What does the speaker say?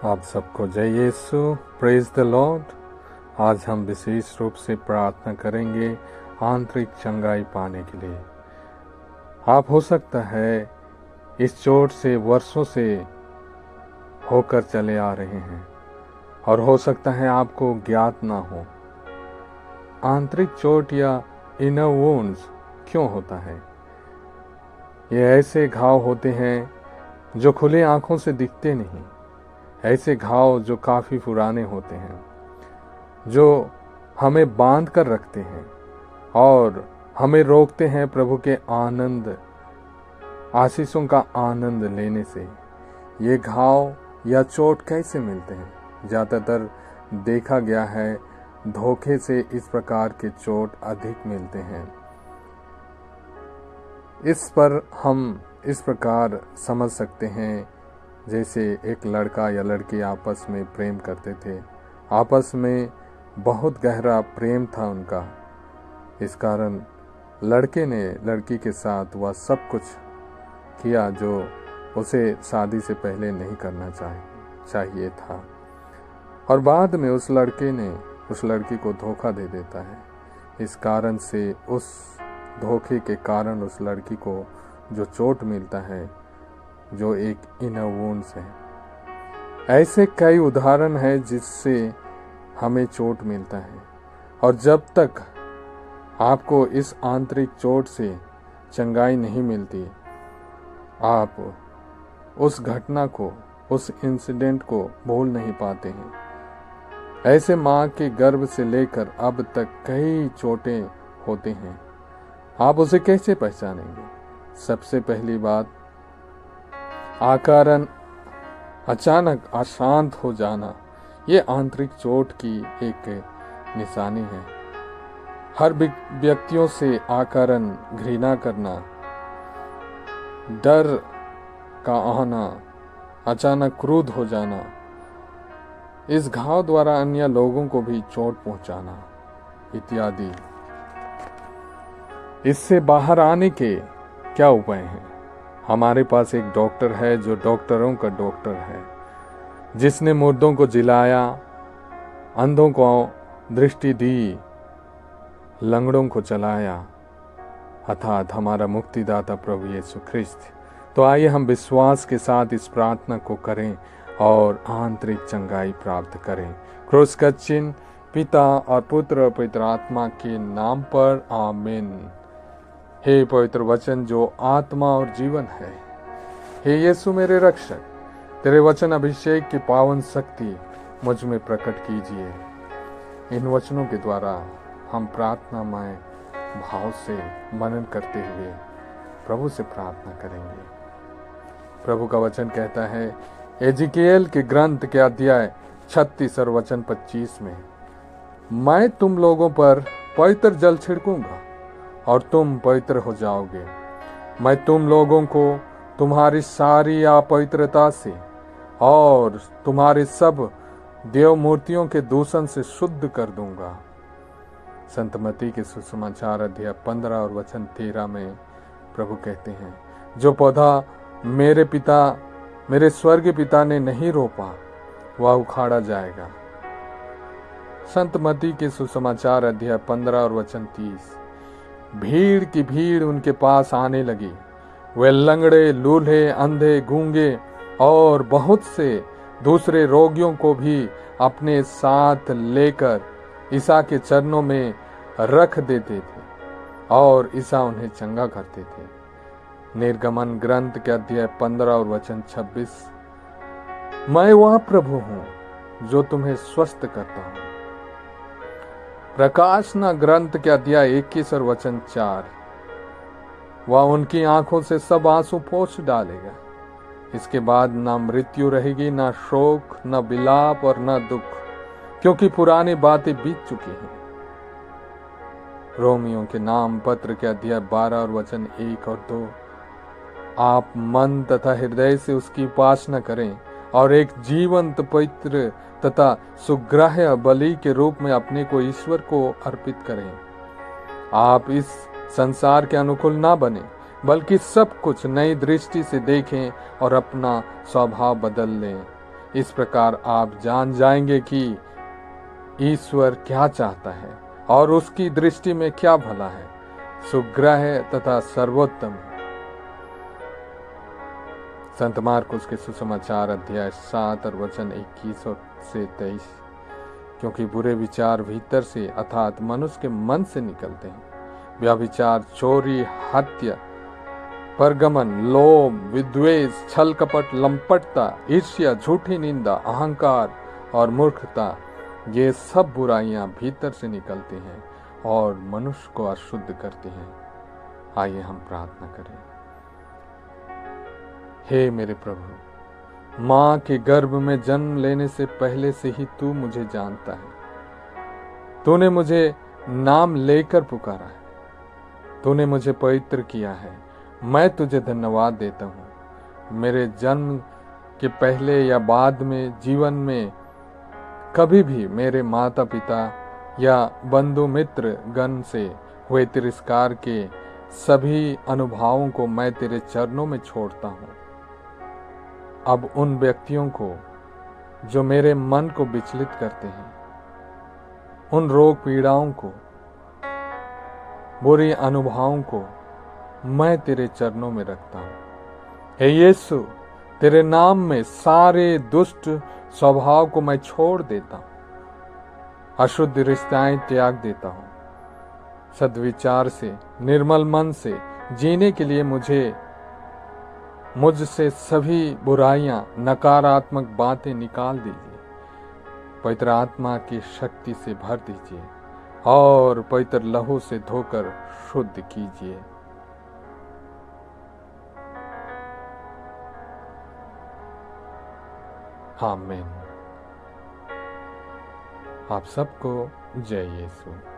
आप सबको जय यीशु, प्रेज द लॉर्ड। आज हम विशेष रूप से प्रार्थना करेंगे आंतरिक चंगाई पाने के लिए। आप हो सकता है इस चोट से वर्षों से होकर चले आ रहे हैं और हो सकता है आपको ज्ञात ना हो। आंतरिक चोट या इनर वुंड्स क्यों होता है? ये ऐसे घाव होते हैं जो खुले आंखों से दिखते नहीं, ऐसे घाव जो काफ़ी पुराने होते हैं, जो हमें बांध कर रखते हैं और हमें रोकते हैं प्रभु के आनंद, आशीषों का आनंद लेने से। ये घाव या चोट कैसे मिलते हैं? ज़्यादातर देखा गया है धोखे से इस प्रकार के चोट अधिक मिलते हैं। इस पर हम इस प्रकार समझ सकते हैं, जैसे एक लड़का या लड़की आपस में प्रेम करते थे, आपस में बहुत गहरा प्रेम था उनका। इस कारण लड़के ने लड़की के साथ वह सब कुछ किया जो उसे शादी से पहले नहीं करना चाहिए था, और बाद में उस लड़के ने उस लड़की को धोखा दे देता है। इस कारण से उस धोखे के कारण उस लड़की को जो चोट मिलता है, जो एक इनर वुंड्स है। ऐसे कई उदाहरण हैं जिससे हमें चोट मिलता है, और जब तक आपको इस आंतरिक चोट से चंगाई नहीं मिलती, आप उस घटना को, उस इंसिडेंट को भूल नहीं पाते हैं। ऐसे माँ के गर्भ से लेकर अब तक कई चोटें होते हैं। आप उसे कैसे पहचानेंगे? सबसे पहली बात, आकारण अचानक अशांत हो जाना, ये आंतरिक चोट की एक निशानी है। हर व्यक्तियों से आकारण घृणा करना, डर का आना, अचानक क्रोध हो जाना, इस घाव द्वारा अन्य लोगों को भी चोट पहुंचाना इत्यादि। इससे बाहर आने के क्या उपाय हैं? हमारे पास एक डॉक्टर है जो डॉक्टरों का डॉक्टर है, जिसने मुर्दों को जिलाया, अंधों को दृष्टि दी, लंगड़ों को चलाया, अर्थात हमारा मुक्तिदाता प्रभु यीशु ख्रिस्त। तो आइए हम विश्वास के साथ इस प्रार्थना को करें और आंतरिक चंगाई प्राप्त करें। क्रूस का चिन्ह पिता और पुत्र और पवित्र आत्मा के नाम पर, आमीन। हे पवित्र वचन जो आत्मा और जीवन है, हे यीशु मेरे रक्षक, तेरे वचन अभिषेक की पावन शक्ति मुझ में प्रकट कीजिए। इन वचनों के द्वारा हम प्रार्थनामय भाव से मनन करते हुए प्रभु से प्रार्थना करेंगे। प्रभु का वचन कहता है एजिकियल के ग्रंथ के अध्याय 36 और वचन 25 में, मैं तुम लोगों पर पवित्र जल छिड़कूंगा और तुम पवित्र हो जाओगे। मैं तुम लोगों को तुम्हारी सारी अपवित्रता से और तुम्हारे सब देव मूर्तियों के दूषण से शुद्ध कर दूंगा। संत मत्ती के सुसमाचार अध्याय 15 और वचन 13 में प्रभु कहते हैं, जो पौधा मेरे स्वर्गीय पिता ने नहीं रोपा, वह उखाड़ा जाएगा। संत मत्ती के सुसमाचार अध्याय 15 और वचन 30, भीड़ की भीड़ उनके पास आने लगी। वे लंगड़े, लूल्हे, अंधे, गूंगे और बहुत से दूसरे रोगियों को भी अपने साथ लेकर ईसा के चरणों में रख देते थे और ईसा उन्हें चंगा करते थे। निर्गमन ग्रंथ के अध्याय 15 और वचन 26, मैं वह प्रभु हूं जो तुम्हें स्वस्थ करता हूं। प्रकाशना ग्रंथ के अध्याय 21 और वचन 4, वह उनकी आंखों से सब आंसू पोंछ डालेगा। इसके बाद न मृत्यु रहेगी, न शोक, न विलाप और न दुख, क्योंकि पुरानी बातें बीत चुकी हैं। रोमियों के नाम पत्र के अध्याय 12 और वचन 1 और 2, आप मन तथा हृदय से उसकी उपासना करें और एक जीवंत, पवित्र तथा सुग्राह्य बलि के रूप में अपने को ईश्वर को अर्पित करें। आप इस संसार के अनुकूल ना बने, बल्कि सब कुछ नई दृष्टि से देखें और अपना स्वभाव बदल लें। इस प्रकार आप जान जाएंगे कि ईश्वर क्या चाहता है और उसकी दृष्टि में क्या भला है, सुग्रह तथा सर्वोत्तम है। संत मार्कुस के सुसमाचार अध्याय 7 और वचन 21 से 23। क्योंकि बुरे विचार भीतर से अर्थात मनुष्य के मन से निकलते हैं। व्यभिचार, चोरी, हत्या, परगमन, लोभ, विद्वेष, छल कपट, लंपटता, ईर्ष्या, झूठी निंदा, अहंकार और मूर्खता, ये सब बुराइयां भीतर से निकलती हैं और मनुष्य को अशुद्ध करती हैं। आइए हम प्रार्थना करें। हे मेरे प्रभु, माँ के गर्भ में जन्म लेने से पहले से ही तू मुझे जानता है। तूने मुझे नाम लेकर पुकारा है। तूने मुझे पवित्र किया है। मैं तुझे धन्यवाद देता हूँ। मेरे जन्म के पहले या बाद में जीवन में कभी भी मेरे माता पिता या बंधु मित्र गण से हुए तिरस्कार के सभी अनुभवों को मैं तेरे चरणों में छोड़ता हूँ। अब उन व्यक्तियों को जो मेरे मन को विचलित करते हैं, उन रोग पीड़ाओं को, बुरी अनुभवों को मैं तेरे चरणों में रखता हूँ। हे यीशु, तेरे नाम में सारे दुष्ट स्वभाव को मैं छोड़ देता हूँ। अशुद्ध रिश्ताएं त्याग देता हूँ। सद्विचार से, निर्मल मन से जीने के लिए मुझसे सभी बुराइयां, नकारात्मक बातें निकाल दीजिए। पवित्र आत्मा की शक्ति से भर दीजिए और पवित्र लहू से धोकर शुद्ध कीजिए। आमीन। आप सबको जय यीशु।